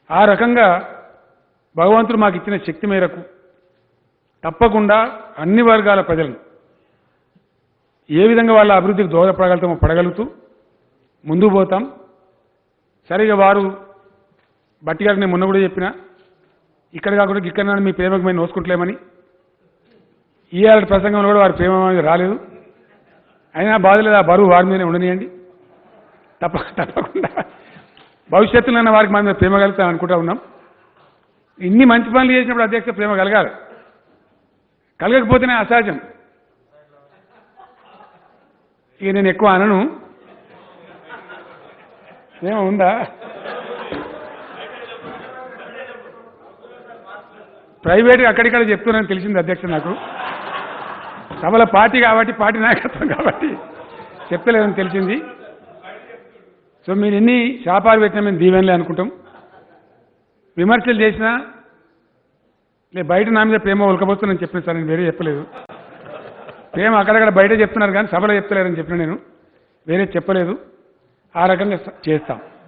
ఆ రకంగా భగవంతుడు మాకు ఇచ్చిన శక్తి మేరకు తప్పకుండా అన్ని వర్గాల ప్రజలను ఏ విధంగా వాళ్ళ అభివృద్ధికి దోహదపడగలుగుతామో పడగలుగుతూ ముందుకు పోతాం. సరిగా వారు బట్టి గారికి నేను మొన్న కూడా చెప్పిన, ఇక్కడ కాకుండా ఇక్కడ మీ ప్రేమకు మేము నోసుకుంటలేమని. ఈఆర్ ప్రసంగంలో కూడా వారి ప్రేమ రాలేదు, అయినా బాధ లేదు, ఆ బరువు వారి మీదనే ఉండనియండి. తప్పకుండా భవిష్యత్తులో వారికి మన మీద ప్రేమ కలుగుతాం అనుకుంటా ఉన్నాం. ఇన్ని మంచి పనులు చేసినప్పుడు అధ్యక్ష ప్రేమ కలగాలి, కలగకపోతేనే అసహజం. ఇక నేను ఎక్కువ అనను, ఏమో ఉందా ప్రైవేట్గా అక్కడిక్కడ చెప్తున్నానని తెలిసింది అధ్యక్ష. నాకు సభల పార్టీ కాబట్టి, పార్టీ నాయకత్వం కాబట్టి చెప్తలేదని తెలిసింది. సో మీరు ఎన్ని శాపాలు పెట్టినా మేము దీవెనలే అనుకుంటాం. విమర్శలు చేసినా బయట నా మీద ప్రేమ ఉలకపోతుందని చెప్పిన సార్, నేను వేరే చెప్పలేదు. ప్రేమ అక్కడక్కడ బయట చెప్తున్నారు కానీ సభలో చెప్తలేరని చెప్పిన, నేను వేరే చెప్పలేదు. ఆ రకంగా చేస్తాం.